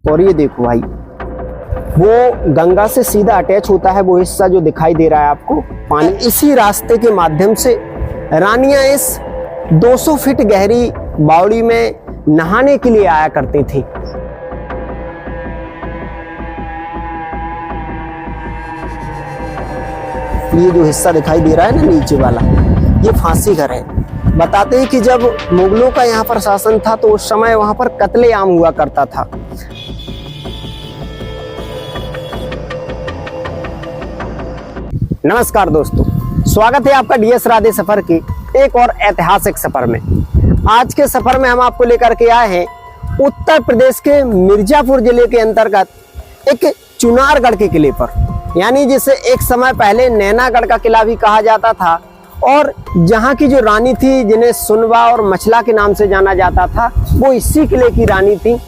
और ये देखो भाई, वो गंगा से सीधा अटैच होता है वो हिस्सा जो दिखाई दे रहा है आपको पानी। इसी रास्ते के माध्यम से रानियां इस 200 फीट गहरी बावड़ी में नहाने के लिए आया करती थी। ये जो हिस्सा दिखाई दे रहा है ना नीचे वाला, ये फांसी घर है। बताते हैं कि जब मुगलों का यहाँ पर शासन था तो उस समय वहां पर कत्लेआम हुआ करता था। नमस्कार दोस्तों, स्वागत है आपका डीएस राधे सफर की एक और ऐतिहासिक सफर में। आज के सफर में हम आपको लेकर के आए हैं उत्तर प्रदेश के मिर्जापुर जिले के अंतर्गत एक चुनारगढ़ के किले पर, यानी जिसे एक समय पहले नैनागढ़ का किला भी कहा जाता था। और जहाँ की जो रानी थी, जिन्हें सुनवा और मछला के नाम से जाना जाता था, वो इसी किले की रानी थी।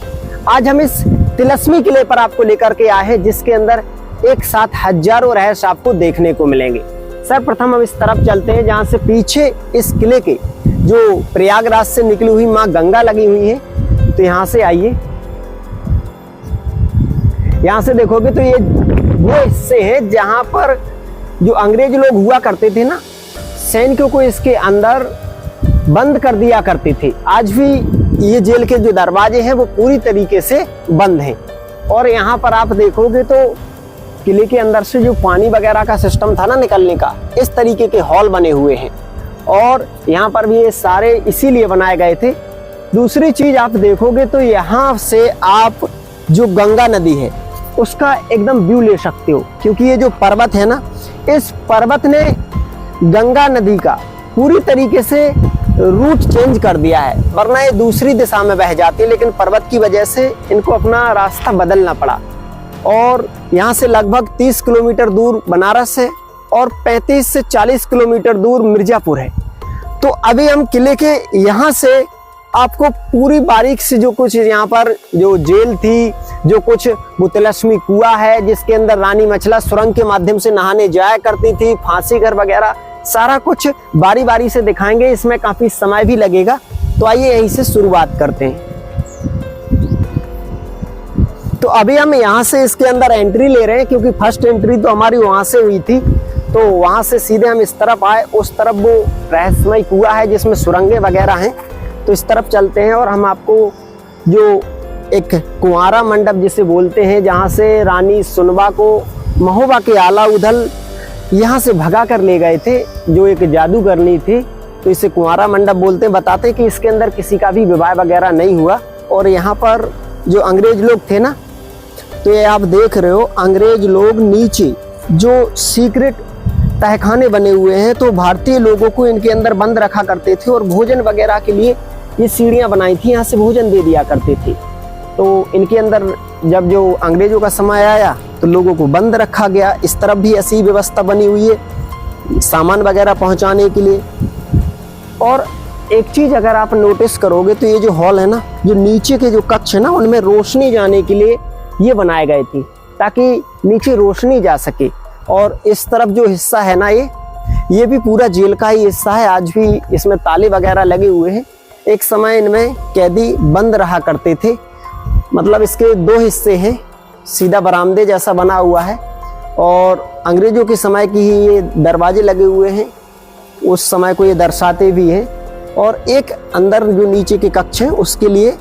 आज हम इस तिलस्मी किले पर आपको लेकर के आए हैं, जिसके अंदर एक साथ हजारों रहस्य आपको देखने को मिलेंगे। सर्वप्रथम हम इस तरफ चलते हैं, जहाँ से पीछे इस किले के जो प्रयागराज से निकली हुई माँ गंगा लगी हुई है। तो यहाँ से आइए, यहाँ से देखोगे तो ये वो हिस्से हैं जहाँ पर जो अंग्रेज लोग हुआ करते थे ना, सैनिकों को इसके अंदर बंद कर दिया करते थे। आज भी ये जेल के जो दरवाजे हैं वो पूरी तरीके से बंद हैं। और यहाँ पर आप देखोगे तो किले के अंदर से जो पानी वगैरह का सिस्टम था ना निकलने का, इस तरीके के हॉल बने हुए हैं। और यहाँ पर भी ये सारे इसीलिए बनाए गए थे। दूसरी चीज आप देखोगे तो यहाँ से आप जो गंगा नदी है उसका एकदम व्यू ले सकते हो, क्योंकि ये जो पर्वत है ना, इस पर्वत ने गंगा नदी का पूरी तरीके से रूट चेंज कर दिया है। वरना ये दूसरी दिशा में बह जाती है, लेकिन पर्वत की वजह से इनको अपना रास्ता बदलना पड़ा। और यहाँ से लगभग 30 किलोमीटर दूर बनारस है और 35 से 40 किलोमीटर दूर मिर्जापुर है। तो अभी हम किले के यहाँ से आपको पूरी बारीक से जो कुछ यहाँ पर जो जेल थी, जो कुछ वो तिलस्मी कुआं है जिसके अंदर रानी मछला सुरंग के माध्यम से नहाने जाया करती थी, फांसी घर वगैरह, सारा कुछ बारी बारी से दिखाएंगे। इसमें काफी समय भी लगेगा, तो आइए यहीं से शुरुआत करते हैं। तो अभी हम यहाँ से इसके अंदर एंट्री ले रहे हैं, क्योंकि फर्स्ट एंट्री तो हमारी वहां से हुई थी। तो वहां से सीधे हम इस तरफ आए, उस तरफ वो रहस्यमय कुआं है जिसमें सुरंगें वगैरह हैं। तो इस तरफ चलते हैं और हम आपको जो एक कुंवारा मंडप जिसे बोलते हैं, जहाँ से रानी सुनवा को महोबा के आला उदल यहाँ से भगा कर ले गए थे, जो एक जादूगरनी थी, तो इसे कुंवारा मंडप बोलते हैं। बताते हैं कि इसके अंदर किसी का भी विवाह वगैरह नहीं हुआ। और यहाँ पर जो अंग्रेज लोग थे ना, तो ये आप देख रहे हो, अंग्रेज लोग नीचे जो सीक्रेट तहखाने बने हुए हैं, तो भारतीय लोगों को इनके अंदर बंद रखा करते थे और भोजन वगैरह के लिए ये सीढ़ियां बनाई थी, यहाँ से भोजन दे दिया करते थे। तो इनके अंदर जब जो अंग्रेजों का समय आया तो लोगों को बंद रखा गया। इस तरफ भी ऐसी व्यवस्था बनी हुई है सामान वगैरह पहुंचाने के लिए। और एक चीज अगर आप नोटिस करोगे तो ये जो हॉल है ना, जो नीचे के जो कक्ष है ना, उनमें रोशनी जाने के लिए ये बनाए गए थे, ताकि नीचे रोशनी जा सके। और इस तरफ जो हिस्सा है ना, ये भी पूरा जेल का ही हिस्सा है। आज भी इसमें ताले वगैरह लगे हुए हैं। एक समय इनमें कैदी बंद रहा करते थे। मतलब इसके दो हिस्से हैं, सीधा बरामदे जैसा बना हुआ है और अंग्रेजों के समय की ही ये दरवाजे लगे हुए हैं, उस समय को ये दर्शाते भी हैं। और एक अंदर जो नीचे के कक्ष है उसके लिए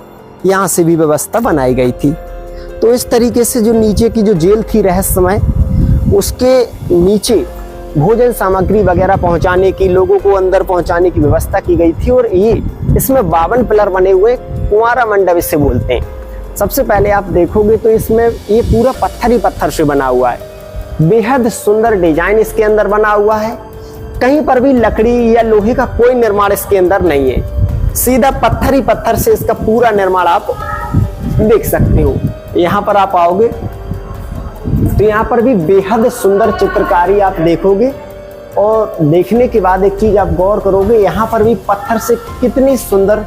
यहाँ से भी व्यवस्था बनाई गई थी। तो इस तरीके से जो नीचे की जो जेल थी रहस्यमय, उसके नीचे भोजन सामग्री वगैरह पहुंचाने की, लोगों को अंदर पहुंचाने की व्यवस्था की गई थी। और ये इसमें 52 पिलर बने हुए कुंवारा मंडप इसे बोलते हैं। सबसे पहले आप देखोगे तो इसमें ये पूरा पत्थर ही पत्थर से बना हुआ है। बेहद सुंदर डिजाइन इसके अंदर बना हुआ है। कहीं पर भी लकड़ी या लोहे का कोई निर्माण इसके अंदर नहीं है, सीधा पत्थर ही पत्थर से इसका पूरा निर्माण आप देख सकते हो। यहाँ पर आप आओगे तो यहाँ पर भी बेहद सुंदर चित्रकारी आप देखोगे। और देखने के बाद एक चीज आप गौर करोगे, यहाँ पर भी पत्थर से कितनी सुंदर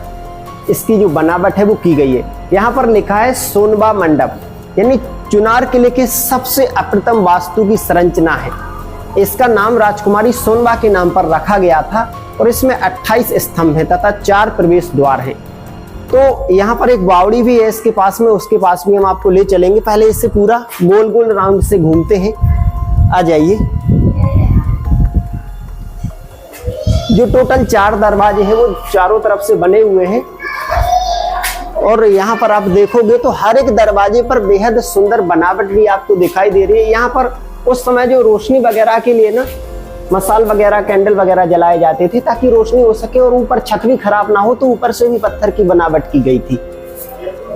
इसकी जो बनावट है वो की गई है। यहाँ पर लिखा है सोनवा मंडप, यानी चुनार किले के सबसे अप्रतिम वास्तु की संरचना है। इसका नाम राजकुमारी सोनवा के नाम पर रखा गया था। और इसमें 28 स्तंभ है तथा 4 प्रवेश द्वार हैं। तो यहाँ पर एक बावड़ी भी है इसके पास में, उसके पास भी हम आपको ले चलेंगे। पहले इससे पूरा गोल गोल राउंड से घूमते हैं। आ जाइए। जो टोटल 4 दरवाजे हैं वो चारों तरफ से बने हुए हैं और यहाँ पर आप देखोगे तो हर एक दरवाजे पर बेहद सुंदर बनावट भी आपको दिखाई दे रही है। यहाँ पर उस समय जो रोशनी वगैरह के लिए ना मसाल वगैरह कैंडल वगैरह जलाए जाते थे ताकि रोशनी हो सके और ऊपर छत भी खराब ना हो, तो ऊपर से भी पत्थर की बनावट की गई थी।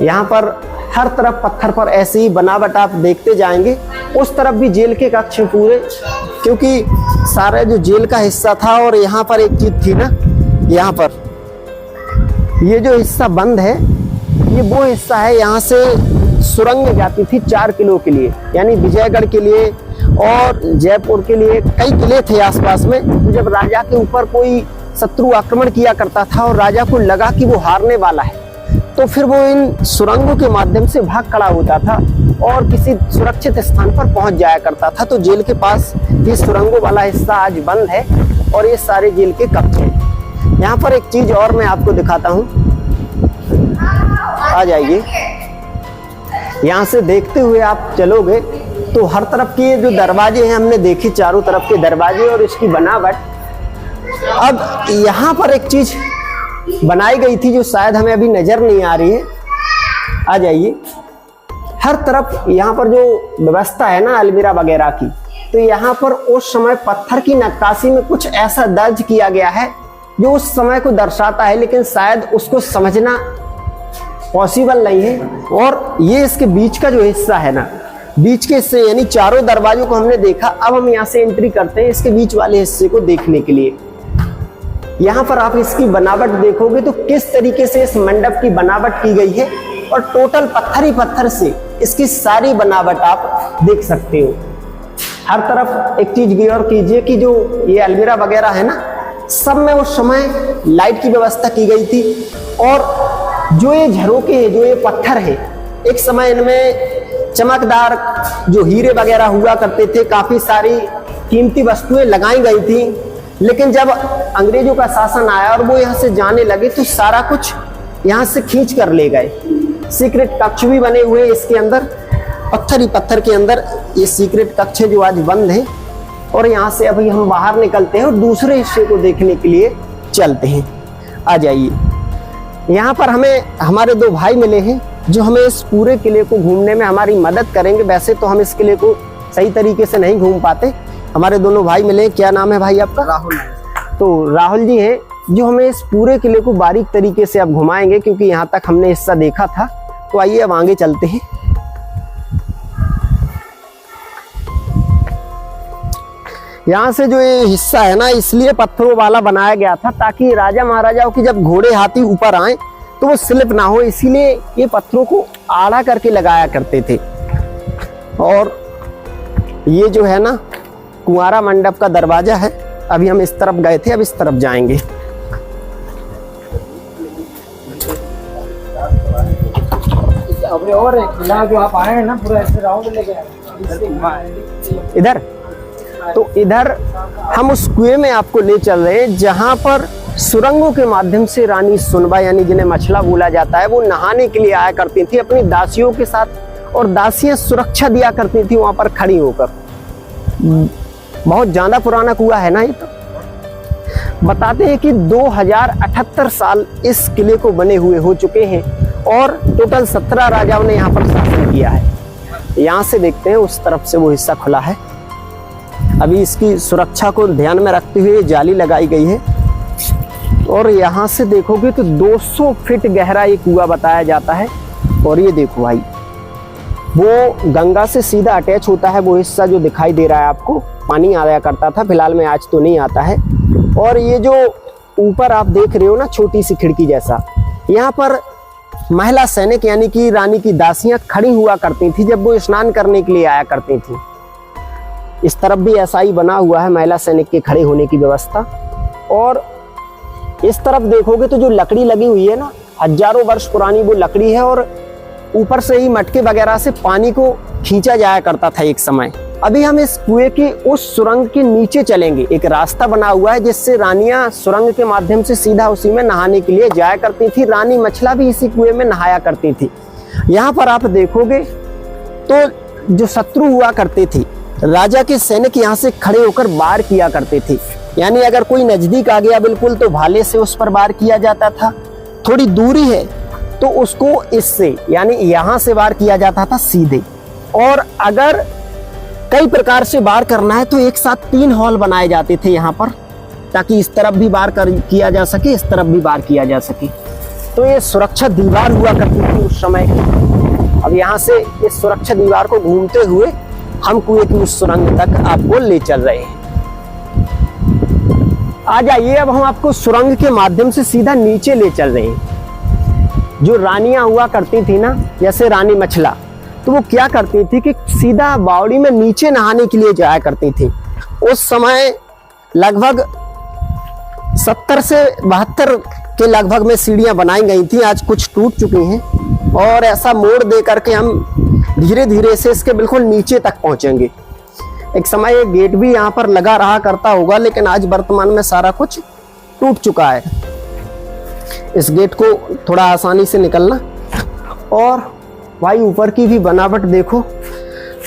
यहाँ पर हर तरफ पत्थर पर ऐसी ही बनावट आप देखते जाएंगे। उस तरफ भी जेल के कक्ष पूरे, क्योंकि सारा जो जेल का हिस्सा था। और यहाँ पर एक चीज थी ना, यहाँ पर ये जो हिस्सा बंद है ये वो हिस्सा है, यहाँ से सुरंग जाती थी 4 किलो के लिए, यानी विजयगढ़ के लिए और जयपुर के लिए कई किले थे आसपास में। जब राजा के ऊपर कोई शत्रु आक्रमण किया करता था और राजा को लगा कि वो हारने वाला है, तो फिर वो इन सुरंगों के माध्यम से भाग खड़ा होता था और किसी सुरक्षित स्थान पर पहुंच जाया करता था। तो जेल के पास ये सुरंगों वाला हिस्सा आज बंद है और ये सारे जेल के कक्ष हैं। यहाँ पर एक चीज और मैं आपको दिखाता हूँ। आ जाइए। यहाँ से देखते हुए आप चलोगे तो हर तरफ के जो दरवाजे हैं हमने देखे, चारों तरफ के दरवाजे और इसकी बनावट। अब यहाँ पर एक चीज बनाई गई थी जो शायद हमें अभी नजर नहीं आ रही है। आ जाइए। हर तरफ यहाँ पर जो व्यवस्था है ना अलमीरा वगैरह की, तो यहाँ पर उस समय पत्थर की नक्काशी में कुछ ऐसा दर्ज किया गया है जो उस समय को दर्शाता है, लेकिन शायद उसको समझना पॉसिबल नहीं है। और ये इसके बीच का जो हिस्सा है ना, बीच के हिस्से यानी चारों दरवाजों को हमने देखा। अब हम यहाँ से एंट्री करते हैं इसके बीच वाले हिस्से को देखने के लिए। यहाँ पर आप इसकी बनावट देखोगे तो किस तरीके से इस मंडप की बनावट की गई है और टोटल पत्थर ही पत्थर से इसकी सारी बनावट आप देख सकते हो। हर तरफ एक चीज गौर कीजिए कि जो ये अलमीरा वगैरह है ना, सब में उस समय लाइट की व्यवस्था की गई थी। और जो ये झरोके हैं, जो ये पत्थर है, एक समय इनमें चमकदार जो हीरे वगैरह हुआ करते थे, काफी सारी कीमती वस्तुएं लगाई गई थी। लेकिन जब अंग्रेजों का शासन आया और वो यहाँ से जाने लगे तो सारा कुछ यहाँ से खींच कर ले गए। सीक्रेट कक्ष भी बने हुए इसके अंदर, पत्थर ही पत्थर के अंदर ये सीक्रेट कक्ष है जो आज बंद है। और यहाँ से अभी हम बाहर निकलते हैं और दूसरे हिस्से को देखने के लिए चलते हैं। आ जाइए। यहाँ पर हमें हमारे 2 भाई मिले हैं जो हमें इस पूरे किले को घूमने में हमारी मदद करेंगे। वैसे तो हम इस किले को सही तरीके से नहीं घूम पाते। हमारे दोनों भाई मिले। क्या नाम है भाई आपका? राहुल। तो राहुल जी हैं जो हमें इस पूरे किले को बारीक तरीके से अब घुमाएंगे, क्योंकि यहाँ तक हमने हिस्सा देखा था। तो आइए अब आगे चलते हैं। यहाँ से जो ये हिस्सा है ना, इसलिए पत्थरों वाला बनाया गया था ताकि राजा महाराजाओं की जब घोड़े हाथी ऊपर आए तो वो स्लिप ना हो, इसीलिए ये पत्थरों को आड़ा करके लगाया करते थे। और ये जो है ना कुंवारा मंडप का दरवाजा है। अभी हम इस तरफ गए थे, अब इस तरफ जाएंगे। अभी और एक किला जो आप आए हैं ना, पूरा ऐसे राउंड लेके इधर। तो इधर हम उस कुएं में आपको ले चल रहे हैं जहां पर सुरंगों के माध्यम से रानी सुनबा, यानी जिन्हें मछला बोला जाता है, वो नहाने के लिए आया करती थी अपनी दासियों के साथ, और दासियां सुरक्षा दिया करती थी वहां पर खड़ी होकर। बहुत ज्यादा पुराना कुआं है ना ये। तो बताते हैं कि 2078 साल इस किले को बने हुए हो चुके हैं और टोटल 17 राजाओं ने यहाँ पर शासन किया है। यहाँ से देखते हैं उस तरफ से वो हिस्सा खुला है। अभी इसकी सुरक्षा को ध्यान में रखते हुए जाली लगाई गई है। और यहाँ से देखोगे तो 200 फीट गहरा ये कुआं बताया जाता है। और ये देखो भाई, वो गंगा से सीधा अटैच होता है। वो हिस्सा जो दिखाई दे रहा है आपको, पानी आया करता था, फिलहाल में आज तो नहीं आता है। और ये जो ऊपर आप देख रहे हो ना, छोटी सी खिड़की जैसा, यहाँ पर महिला सैनिक यानी कि रानी की दासियां खड़ी हुआ करती थी जब वो स्नान करने के लिए आया करती थी। इस तरफ भी ऐसा ही बना हुआ है महिला सैनिक के खड़े होने की व्यवस्था। और इस तरफ देखोगे तो जो लकड़ी लगी हुई है ना, हजारों वर्ष पुरानी वो लकड़ी है। और ऊपर से ही मटके वगैरह से पानी को खींचा जाया करता था एक समय। अभी हम इस कुएं की उस सुरंग के नीचे चलेंगे। एक रास्ता बना हुआ है जिससे रानियां सुरंग के माध्यम से सीधा उसी में नहाने के लिए जाया करती थी। रानी मछला भी इसी कुएं में नहाया करती थी। यहाँ पर आप देखोगे तो जो शत्रु हुआ करते थे, राजा के सैनिक यहाँ से खड़े होकर वार किया करते थे। यानी अगर कोई नजदीक आ गया बिल्कुल तो भाले से उस पर वार किया जाता था। थोड़ी दूरी है तो उसको इससे यानी यहाँ से वार किया जाता था सीधे। और अगर कई प्रकार से वार करना है तो एक साथ 3 हॉल बनाए जाते थे यहाँ पर, ताकि इस तरफ भी वार किया जा सके, इस तरफ भी वार किया जा सके। तो ये सुरक्षा दीवार हुआ करती थी उस समय। अब यहाँ से इस सुरक्षा दीवार को घूमते हुए हम कुएं की उस सुरंग तक आपको ले चल रहे हैं। आ जाइए, अब हम आपको सुरंग के माध्यम से सीधा नीचे ले चल रहे हैं। जो रानियां हुआ करती थी ना, जैसे रानी मछला, तो वो क्या करती थी कि सीधा बावड़ी में नीचे नहाने के लिए जाया करती थी। उस समय लगभग 70 से 72 के लगभग में सीढ़ियां बनाई गई थी। आज कुछ टूट चुकी हैं और ऐसा मोड़ दे करके हम धीरे धीरे से इसके बिल्कुल नीचे तक पहुंचेंगे। एक समय ये गेट भी यहाँ पर लगा रहा करता होगा, लेकिन आज वर्तमान में सारा कुछ टूट चुका है। इस गेट को थोड़ा आसानी से निकलना। और भाई ऊपर की भी बनावट देखो।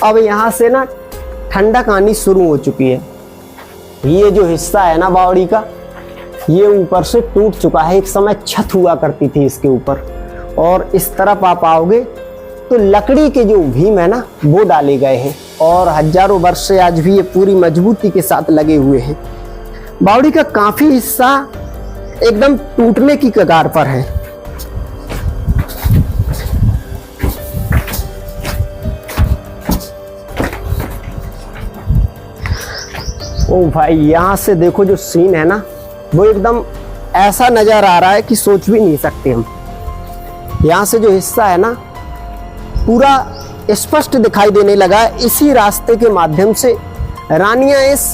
अब यहाँ से ना ठंडक आनी शुरू हो चुकी है। ये जो हिस्सा है ना बावड़ी का, ये ऊपर से टूट चुका है। एक समय छत हुआ करती थी इसके ऊपर। और इस तरफ आप आओगे तो लकड़ी के जो भीम है ना, वो डाले गए हैं और हजारों वर्ष से आज भी ये पूरी मजबूती के साथ लगे हुए हैं। बावड़ी का काफी हिस्सा एकदम टूटने की कगार पर है। ओ भाई, यहां से देखो जो सीन है ना, वो एकदम ऐसा नजर आ रहा है कि सोच भी नहीं सकते हम। यहां से जो हिस्सा है ना, पूरा स्पष्ट दिखाई देने लगा। इसी रास्ते के माध्यम से रानियां इस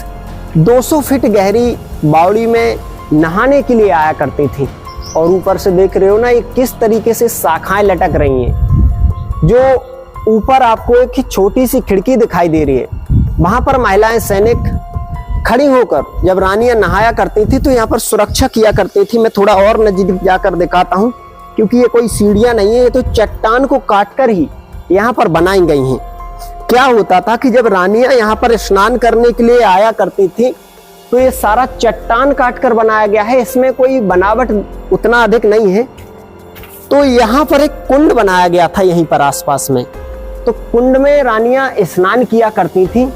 200 फीट गहरी बावड़ी में नहाने के लिए आया करती थी। और ऊपर से देख रहे हो ना, ये किस तरीके से शाखाएं लटक रही हैं। जो ऊपर आपको एक छोटी सी खिड़की दिखाई दे रही है, वहां पर महिलाएं सैनिक खड़ी होकर जब रानियां नहाया करती थी तो यहाँ पर सुरक्षा किया करती थी। मैं थोड़ा और नजदीक जाकर दिखाता हूँ, क्योंकि ये कोई सीढ़ियां नहीं है, ये तो चट्टान को काटकर ही यहाँ पर बनाई गई हैं। क्या होता था कि जब रानियां यहाँ पर स्नान करने के लिए आया करती थी तो ये सारा चट्टान काटकर बनाया गया है। इसमें कोई बनावट उतना अधिक नहीं है। तो यहाँ पर एक कुंड बनाया गया था यहीं पर आसपास में। तो कुंड में रानियां स्नान किया करती थी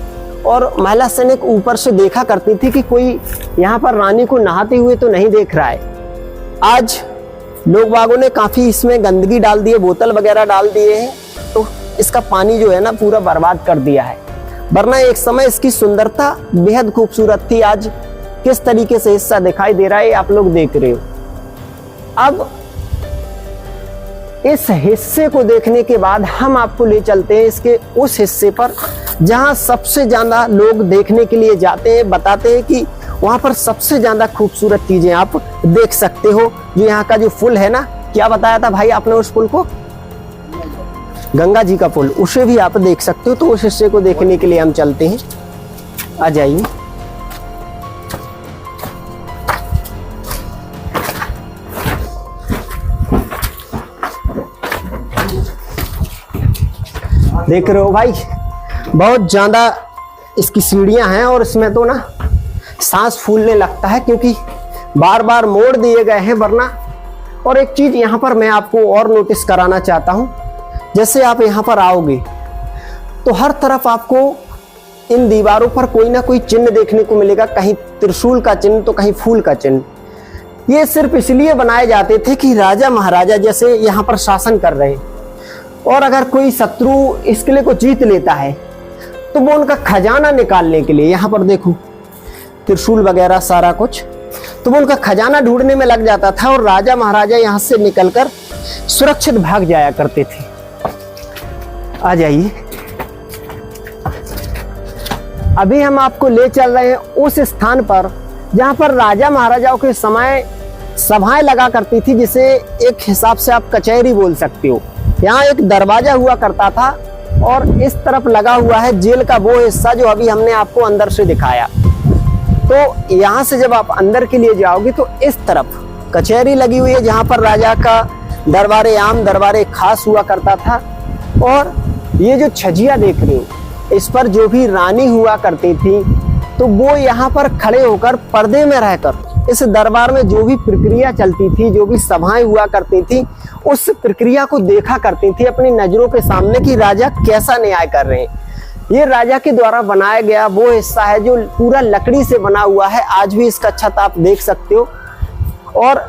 और महिला सैनिक ऊपर से देखा करती थी कि कोई यहाँ पर रानी को नहाते हुए तो नहीं देख रहा है। आज लोग बागों ने काफी इसमें गंदगी डाल दी है, बोतल वगैरह डाल दिए हैं, तो इसका पानी जो है ना पूरा बर्बाद कर दिया है। वरना एक समय इसकी सुंदरता बेहद खूबसूरत थी। आज किस तरीके से हिस्सा दिखाई दे रहा है आप लोग देख रहे हो। अब इस हिस्से को देखने के बाद हम आपको ले चलते हैं इसके उस हिस्से पर जहां सबसे ज्यादा लोग देखने के लिए जाते हैं। बताते हैं कि वहां पर सबसे ज्यादा खूबसूरत चीजें आप देख सकते हो। जो यहाँ का जो पुल है ना, क्या बताया था भाई आपने उस पुल को? गंगा जी का पुल, उसे भी आप देख सकते हो। तो उस हिस्से को देखने के लिए हम चलते हैं। आ जाइए। देख रहे हो भाई, बहुत ज्यादा इसकी सीढ़ियां हैं और इसमें तो ना सांस फूलने लगता है, क्योंकि बार बार मोड़ दिए गए हैं वरना। और एक चीज यहाँ पर मैं आपको और नोटिस कराना चाहता हूँ। जैसे आप यहाँ पर आओगे तो हर तरफ आपको इन दीवारों पर कोई ना कोई चिन्ह देखने को मिलेगा। कहीं त्रिशूल का चिन्ह तो कहीं फूल का चिन्ह। ये सिर्फ इसलिए बनाए जाते थे कि राजा महाराजा जैसे यहाँ पर शासन कर रहे हैं, और अगर कोई शत्रु इस किले को जीत लेता है तो वो उनका खजाना निकालने के लिए, यहाँ पर देखो त्रिशूल वगैरह सारा कुछ, तो वो उनका खजाना ढूंढने में लग जाता था और राजा महाराजा यहाँ से निकलकर सुरक्षित भाग जाया करते थे। आ जाइए। अभी हम आपको ले चल रहे हैं उस स्थान पर जहां पर राजा महाराजाओं के समय सभाएं लगा करती थी, जिसे एक हिसाब से आप कचहरी बोल सकते हो। यहाँ एक दरवाजा हुआ करता था और इस तरफ लगा हुआ है जेल का वो हिस्सा जो अभी हमने आपको अंदर से दिखाया। तो यहाँ से जब आप अंदर के लिए जाओगे तो इस तरफ कचहरी लगी हुई है, जहाँ पर राजा का दरबारे आम दरबारे खास हुआ करता था। और ये जो छजिया देख रहे हो, इस पर जो भी रानी हुआ करती थी तो वो यहाँ पर खड़े होकर पर्दे में रहकर इस दरबार में जो भी प्रक्रिया चलती थी, जो भी सभाएं हुआ करती थी, उस प्रक्रिया को देखा करती थी अपनी नजरों के सामने कि राजा कैसा न्याय कर रहे हैं। ये राजा के द्वारा बनाया गया वो हिस्सा है जो पूरा लकड़ी से बना हुआ है। आज भी इसका छत आप देख सकते हो और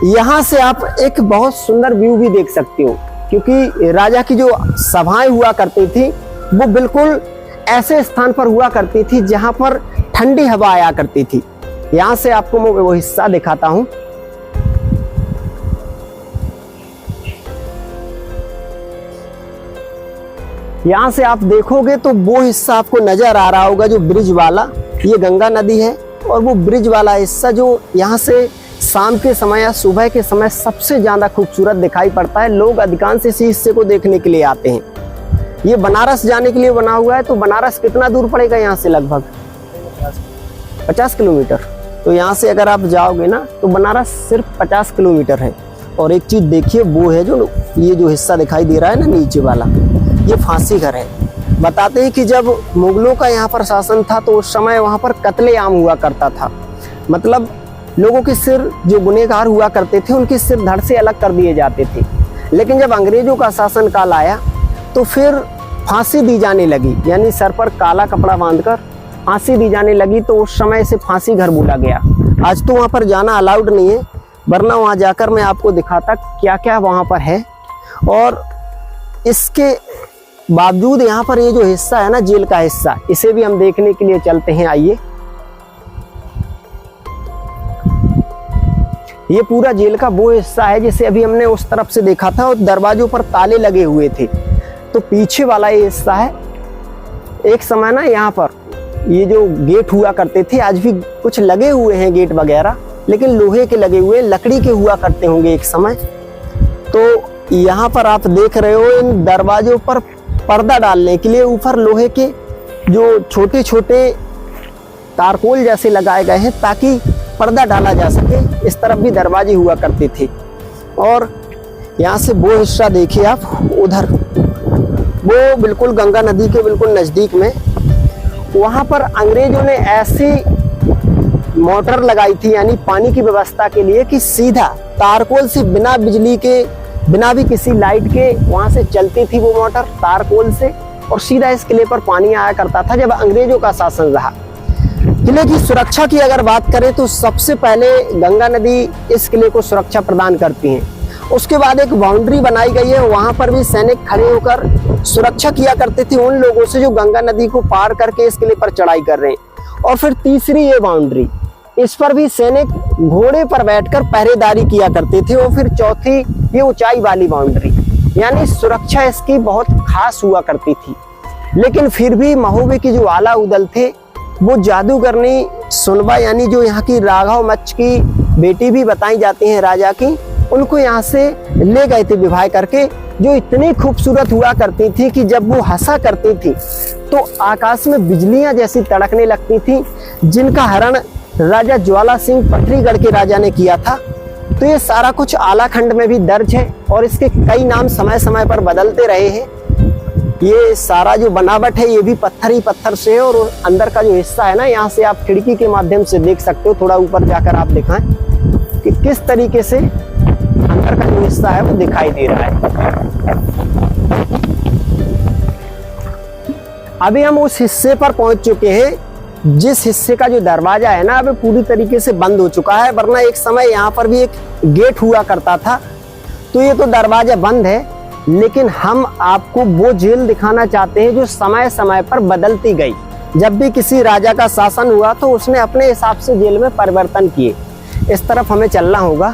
यहाँ से आप एक बहुत सुंदर व्यू भी देख सकते हो, क्योंकि राजा की जो सभाएं हुआ करती थी वो बिल्कुल ऐसे स्थान पर हुआ करती थी जहां पर ठंडी हवा आया करती थी। यहां से आपको मैं वो हिस्सा दिखाता हूं। यहां से आप देखोगे तो वो हिस्सा आपको नजर आ रहा होगा जो ब्रिज वाला, ये गंगा नदी है और वो ब्रिज वाला हिस्सा जो यहाँ से शाम के समय या सुबह के समय सबसे ज्यादा खूबसूरत दिखाई पड़ता है। लोग अधिकांश इस हिस्से को देखने के लिए आते हैं। ये बनारस जाने के लिए बना हुआ है। तो बनारस कितना दूर पड़ेगा यहाँ से? लगभग 50 किलोमीटर। तो यहाँ से अगर आप जाओगे ना तो बनारस सिर्फ 50 किलोमीटर है। और एक चीज देखिए, वो है जो ये जो हिस्सा दिखाई दे रहा है ना नीचे वाला, ये फांसी घर है। बताते हैं कि जब मुगलों का यहाँ पर शासन था तो उस समय वहाँ पर कत्लेआम हुआ करता था। मतलब लोगों के सिर, जो गुनहगार हुआ करते थे, उनके सिर धड़ से अलग कर दिए जाते थे। लेकिन जब अंग्रेजों का शासन काल आया तो फिर फांसी दी जाने लगी, यानी सर पर काला कपड़ा बांधकर फांसी दी जाने लगी। तो उस समय से फांसी घर बोला गया। आज तो वहाँ पर जाना अलाउड नहीं है, वरना वहाँ जाकर मैं आपको दिखाता क्या क्या वहाँ पर है। और इसके बावजूद यहाँ पर ये जो हिस्सा है ना, जेल का हिस्सा, इसे भी हम देखने के लिए चलते हैं। आइए, ये पूरा जेल का वो हिस्सा है जिसे अभी हमने उस तरफ से देखा था और दरवाजों पर ताले लगे हुए थे। तो पीछे वाला ये हिस्सा है। एक समय ना यहाँ पर ये जो गेट हुआ करते थे, आज भी कुछ लगे हुए हैं गेट वगैरह, लेकिन लोहे के लगे हुए, लकड़ी के हुआ करते होंगे एक समय। तो यहाँ पर आप देख रहे हो इन दरवाजों पर पर्दा डालने के लिए ऊपर लोहे के जो छोटे छोटे तारकोल जैसे लगाए गए हैं ताकि पर्दा डाला जा सके। इस तरफ भी दरवाजे हुआ करते थे। और यहाँ से वो हिस्सा देखिए आप, उधर वो बिल्कुल गंगा नदी के बिल्कुल नजदीक में, वहाँ पर अंग्रेजों ने ऐसी मोटर लगाई थी, यानी पानी की व्यवस्था के लिए, कि सीधा तारकोल से, बिना बिजली के, बिना भी किसी लाइट के वहाँ से चलती थी वो मोटर तारकोल से, और सीधा इस किले पर पानी आया करता था जब अंग्रेजों का शासन रहा। किले की सुरक्षा की अगर बात करें तो सबसे पहले गंगा नदी इस किले को सुरक्षा प्रदान करती है। उसके बाद एक बाउंड्री बनाई गई है, वहां पर भी सैनिक खड़े होकर सुरक्षा किया करते थे उन लोगों से जो गंगा नदी को पार करके इस किले पर चढ़ाई कर रहे हैं। और फिर तीसरी ये बाउंड्री, इस पर भी सैनिक घोड़े पर बैठकर पहरेदारी किया करते थे। और फिर चौथी ये ऊंचाई वाली बाउंड्री, यानी सुरक्षा इसकी बहुत खास हुआ करती थी। लेकिन फिर भी महोबे की जो आला उदल थे वो जादूगरनी सुनबा, यानी जो यहाँ की राघव मच्छ की बेटी भी बताई जाती हैं राजा की, उनको यहाँ से ले गए थे विवाह करके, जो इतनी खूबसूरत हुआ करती थी कि जब वो हंसा करती थी तो आकाश में बिजलियां जैसी तड़कने लगती थी, जिनका हरण राजा ज्वाला सिंह पथरीगढ़ के राजा ने किया था। तो ये सारा कुछ आलाखंड में भी दर्ज है और इसके कई नाम समय समय पर बदलते रहे हैं। ये सारा जो बनावट है ये भी पत्थर ही पत्थर से है। और अंदर का जो हिस्सा है ना, यहाँ से आप खिड़की के माध्यम से देख सकते हो। थोड़ा ऊपर जाकर आप दिखाएं कि किस तरीके से अंदर का जो हिस्सा है वो दिखाई दे रहा है। अभी हम उस हिस्से पर पहुंच चुके हैं जिस हिस्से का जो दरवाजा है ना, अब पूरी तरीके से बंद हो चुका है। वरना एक समय यहाँ पर भी एक गेट हुआ करता था। तो ये तो दरवाजा बंद है, लेकिन हम आपको वो जेल दिखाना चाहते हैं जो समय समय पर बदलती गई। जब भी किसी राजा का शासन हुआ तो उसने अपने हिसाब से जेल में परिवर्तन किए। इस तरफ हमें चलना होगा।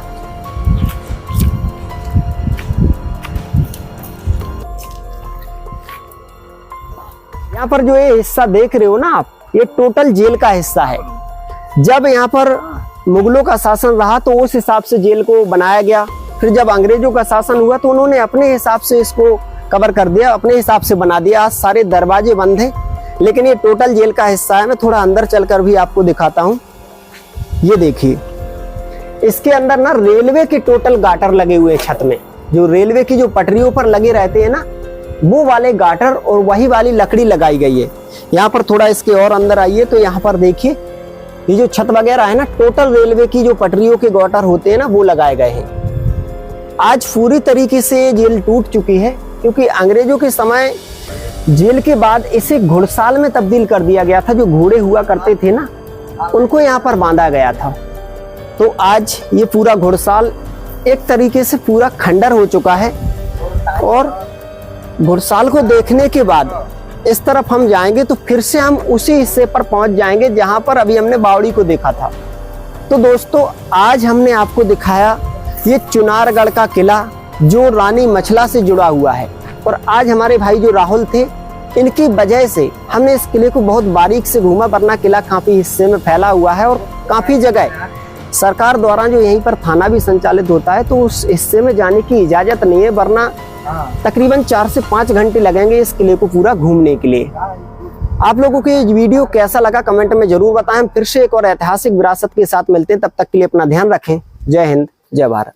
यहाँ पर जो ये हिस्सा देख रहे हो ना आप, ये टोटल जेल का हिस्सा है। जब यहाँ पर मुगलों का शासन रहा तो उस हिसाब से जेल को बनाया गया। फिर जब अंग्रेजों का शासन हुआ तो उन्होंने अपने हिसाब से इसको कवर कर दिया, अपने हिसाब से बना दिया। आज सारे दरवाजे बंद हैं, लेकिन ये टोटल जेल का हिस्सा है। मैं थोड़ा अंदर चलकर भी आपको दिखाता हूँ। ये देखिए, इसके अंदर ना रेलवे के टोटल गाटर लगे हुए हैं छत में। जो रेलवे की जो पटरियों पर लगे रहते हैं ना, वो वाले गाटर और वही वाली लकड़ी लगाई गई है। यहाँ पर थोड़ा इसके और अंदर आइए तो यहाँ पर देखिए, ये जो छत वगैरह है ना, टोटल रेलवे की जो पटरियों के गाटर होते हैं ना, वो लगाए गए हैं। आज पूरी तरीके से ये जेल टूट चुकी है, क्योंकि अंग्रेजों के समय जेल के बाद इसे घुड़साल में तब्दील कर दिया गया था। जो घोड़े हुआ करते थे ना, उनको यहाँ पर बांधा गया था। तो आज ये पूरा घुड़साल एक तरीके से पूरा खंडर हो चुका है। और घुड़साल को देखने के बाद इस तरफ हम जाएंगे तो फिर से हम उसी हिस्से पर पहुंच जाएंगे जहां पर अभी हमने बावड़ी को देखा था। तो दोस्तों, आज हमने आपको दिखाया ये चुनारगढ़ का किला, जो रानी मछला से जुड़ा हुआ है। और आज हमारे भाई जो राहुल थे, इनकी वजह से हमने इस किले को बहुत बारीक से घूमा, वरना किला काफी हिस्से में फैला हुआ है और काफी जगह सरकार द्वारा जो यहीं पर थाना भी संचालित होता है, तो उस हिस्से में जाने की इजाजत नहीं है, वरना तकरीबन 4 से 5 घंटे लगेंगे इस किले को पूरा घूमने के लिए। आप लोगों को ये वीडियो कैसा लगा कमेंट में जरूर बताएं। फिर से एक और ऐतिहासिक विरासत के साथ मिलते हैं, तब तक के लिए अपना ध्यान रखें। जय हिंद, जय भारत।